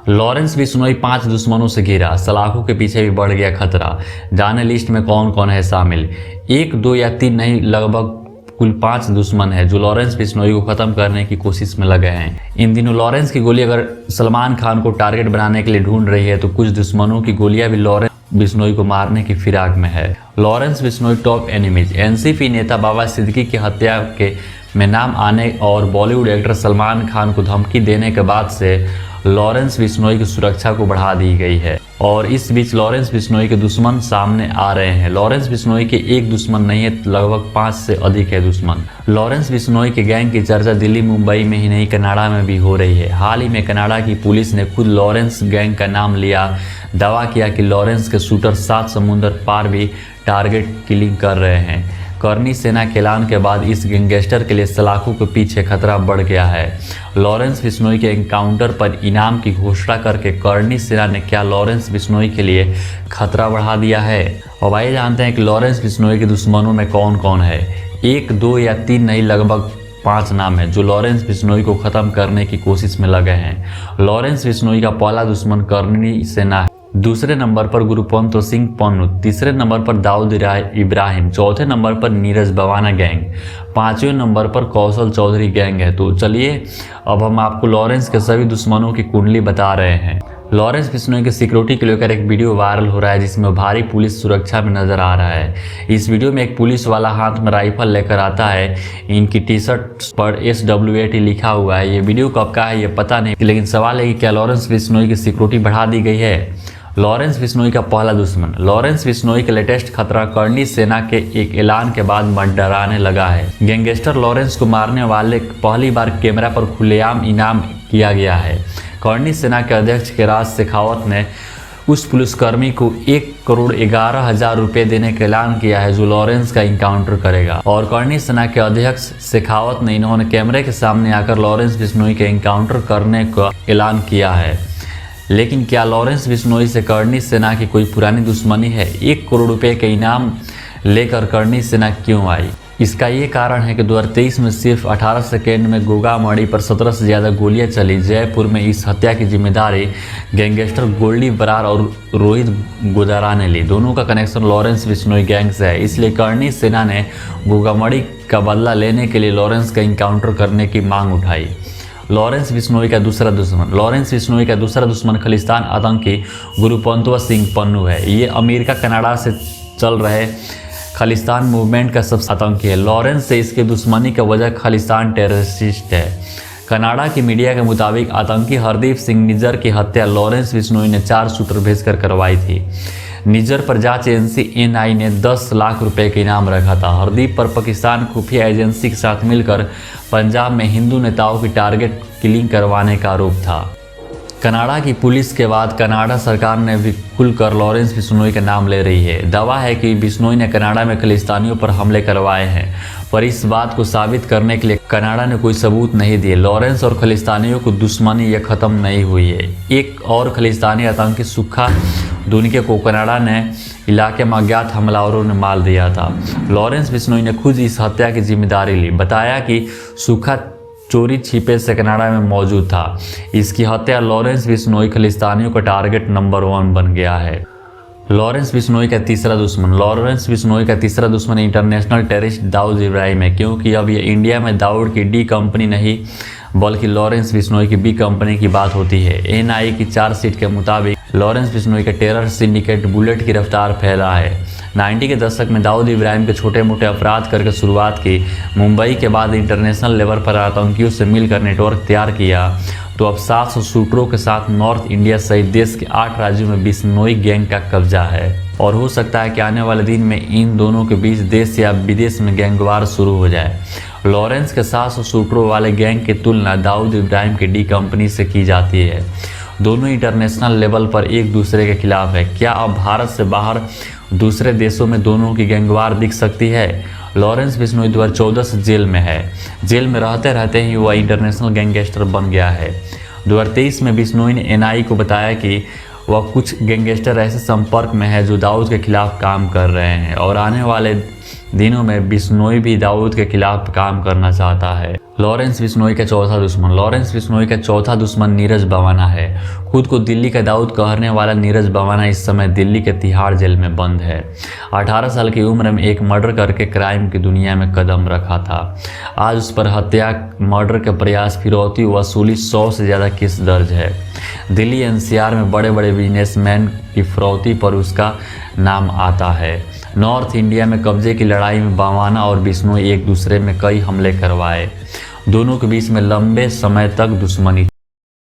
Lawrence Bishnoi 5 दुश्मनों से घिरा, सलाखों के पीछे भी बढ़ गया खतरा। जाने लिस्ट में कौन कौन है शामिल। 1, 2 या 3 नहीं, लगभग कुल 5 दुश्मन है जो लॉरेंस बिश्नोई को खत्म करने की कोशिश में लगे हैं। इन दिनों लॉरेंस की गोली अगर सलमान खान को टारगेट बनाने के लिए ढूंढ रही है तो कुछ दुश्मनों की गोलियां भी लॉरेंस बिश्नोई को मारने की फिराक में है। Lawrence Bishnoi top enemies. NCP नेता बाबा सिद्दीकी की हत्या में नाम आने और बॉलीवुड एक्टर सलमान खान को धमकी देने के बाद से लॉरेंस बिश्नोई की सुरक्षा को बढ़ा दी गई है और इस बीच लॉरेंस बिश्नोई के दुश्मन सामने आ रहे हैं। लॉरेंस बिश्नोई के एक दुश्मन नहीं है, लगभग 5 से अधिक है दुश्मन। लॉरेंस बिश्नोई के गैंग की चर्चा दिल्ली, मुंबई में ही नहीं, कनाडा में भी हो रही है। हाल ही में कनाडा की पुलिस ने खुद लॉरेंस गैंग का नाम लिया, दावा किया कि लॉरेंस के शूटर 7 समुंदर पार भी टारगेट किलिंग कर रहे हैं। करनी सेना के ऐलान के बाद इस गैंगस्टर के लिए सलाखों के पीछे खतरा बढ़ गया है। लॉरेंस बिश्नोई के एनकाउंटर पर इनाम की घोषणा करके करनी सेना ने क्या लॉरेंस बिश्नोई के लिए खतरा बढ़ा दिया है। और आइए जानते हैं कि लॉरेंस बिश्नोई के दुश्मनों में कौन कौन है। 1, 2 या 3 नहीं, लगभग 5 नाम है जो लॉरेंस बिश्नोई को खत्म करने की कोशिश में लगे हैं। लॉरेंस बिश्नोई का पहला दुश्मन करनी सेना है। दूसरे नंबर पर गुरुपंत सिंह पन्नू, तीसरे नंबर पर दाऊद इब्राहिम, चौथे नंबर पर नीरज बवाना गैंग, 5वें नंबर पर कौशल चौधरी गैंग है। तो चलिए अब हम आपको लॉरेंस के सभी दुश्मनों की कुंडली बता रहे हैं। लॉरेंस बिश्नोई के सिक्योरिटी को लेकर एक वीडियो वायरल हो रहा है जिसमें भारी पुलिस सुरक्षा में नजर आ रहा है। इस वीडियो में एक पुलिस वाला हाथ में राइफल लेकर आता है। इनकी टी शर्ट पर SWAT लिखा हुआ है। ये वीडियो कब का है ये पता नहीं, लेकिन सवाल है कि क्या लॉरेंस बिश्नोई की सिक्योरिटी बढ़ा दी गई है। लॉरेंस बिश्नोई का पहला दुश्मन। लॉरेंस बिश्नोई का लेटेस्ट खतरा करनी सेना के एक ऐलान के बाद मत डराने लगा है। गैंगस्टर लॉरेंस को मारने वाले पहली बार कैमरा पर खुलेआम इनाम किया गया है। करनी सेना के अध्यक्ष कैलाश शेखावत ने उस पुलिसकर्मी को 1,11,000 रुपये देने का ऐलान किया है जो लॉरेंस का इनकाउंटर करेगा। और करनी सेना के अध्यक्ष शेखावत ने इन्होंने कैमरे के सामने आकर लॉरेंस बिश्नोई के इनकाउंटर करने का ऐलान किया है। लेकिन क्या लॉरेंस बिश्नोई से करनी सेना की कोई पुरानी दुश्मनी है। 1 करोड़ रुपए के इनाम लेकर करनी सेना क्यों आई। इसका ये कारण है कि 2023 में सिर्फ 18 सेकेंड में गोगामड़ी पर 17 से ज़्यादा गोलियां चली। जयपुर में इस हत्या की जिम्मेदारी गैंगस्टर गोल्डी बरार और रोहित गोदारा ने ली। दोनों का कनेक्शन लॉरेंस बिश्नोई गैंग से है, इसलिए करनी सेना ने गोगामड़ी का बदला लेने के लिए लॉरेंस का इनकाउंटर करने की मांग उठाई। लॉरेंस बिश्नोई का दूसरा दुश्मन। लॉरेंस बिश्नोई का दूसरा दुश्मन खालिस्तान आतंकी गुरुपंत सिंह पन्नू है। ये अमेरिका कनाडा से चल रहे खालिस्तान मूवमेंट का सबसे आतंकी है। लॉरेंस से इसके दुश्मनी का वजह खालिस्तान टेररिस्ट है। कनाडा की मीडिया के मुताबिक आतंकी हरदीप सिंह निज्जर की हत्या लॉरेंस बिश्नोई ने 4 शूटर भेजकर करवाई थी। निज्जर पर जांच एजेंसी NI ने 10 लाख रुपए का इनाम रखा था। हरदीप पर पाकिस्तान खुफिया एजेंसी के साथ मिलकर पंजाब में हिंदू नेताओं की टारगेट किलिंग करवाने का आरोप था। कनाडा की पुलिस के बाद कनाडा सरकार ने भी खुलकर लॉरेंस बिश्नोई का नाम ले रही है। दावा है कि बिश्नोई ने कनाडा में खालिस्तानियों पर हमले करवाए हैं, पर इस बात को साबित करने के लिए कनाडा ने कोई सबूत नहीं दिए। लॉरेंस और खालिस्तानियों को दुश्मनी यह खत्म नहीं हुई है। एक और खालिस्तानी आतंकी सुखा दुनिके को कनाडा ने इलाके में अज्ञात हमलावरों ने मार दिया था। लॉरेंस बिश्नोई ने खुद इस हत्या की जिम्मेदारी ली। बताया कि सुखा चोरी छिपे से कनाडा में मौजूद था। इसकी हत्या लॉरेंस बिश्नोई खालिस्तानियों का टारगेट नंबर 1 बन गया है। लॉरेंस बिश्नोई का तीसरा दुश्मन। लॉरेंस बिश्नोई का तीसरा दुश्मन इंटरनेशनल टेररिस्ट दाऊद इब्राहिम है, क्योंकि अब ये इंडिया में दाऊद की D कंपनी नहीं बल्कि लॉरेंस बिश्नोई की B कंपनी की बात होती है। NI की चार्जशीट के मुताबिक लॉरेंस बिश्नोई का टेरर सिंडिकेट बुलेट की रफ्तार फैला है। 90 के दशक में दाऊद इब्राहिम के छोटे मोटे अपराध करके शुरुआत की। मुंबई के बाद इंटरनेशनल लेवल पर आतंकियों से मिलकर नेटवर्क तैयार किया, तो अब 700 शूटरों के साथ नॉर्थ इंडिया सहित देश के 8 राज्यों में बिश्नोई गैंग का कब्जा है। और हो सकता है कि आने वाले दिन में इन दोनों के बीच देश या विदेश में गैंगवार शुरू हो जाए। लॉरेंस के 700 शूटरों वाले गैंग की तुलना दाऊद इब्राहिम की D कंपनी से की जाती है। दोनों इंटरनेशनल लेवल पर एक दूसरे के खिलाफ है। क्या अब भारत से बाहर दूसरे देशों में दोनों की गैंगवार दिख सकती है। लॉरेंस बिश्नोई 2014 से जेल में है। जेल में रहते रहते ही वह इंटरनेशनल गैंगस्टर बन गया है। 2023 में बिश्नोई ने NI को बताया कि वह कुछ गैंगस्टर ऐसे संपर्क में है जो दाऊद के खिलाफ काम कर रहे हैं और आने वाले दिनों में बिश्नोई भी दाऊद के खिलाफ काम करना चाहता है। लॉरेंस बिश्नोई का चौथा दुश्मन। लॉरेंस बिश्नोई का चौथा दुश्मन नीरज बवाना है। खुद को दिल्ली का दाऊद कहने वाला नीरज बवाना इस समय दिल्ली के तिहाड़ जेल में बंद है। 18 साल की उम्र में एक मर्डर करके क्राइम की दुनिया में कदम रखा था। आज उस पर हत्या, मर्डर के प्रयास, फिरौती, वसूली 100 से ज़्यादा केस दर्ज है। दिल्ली एनसीआर में बड़े बड़े बिजनेसमैन की फिरौती पर उसका नाम आता है। नॉर्थ इंडिया में कब्जे की लड़ाई में बवाना और बिश्नोई एक दूसरे में कई हमले करवाए। दोनों के बीच में लंबे समय तक दुश्मनी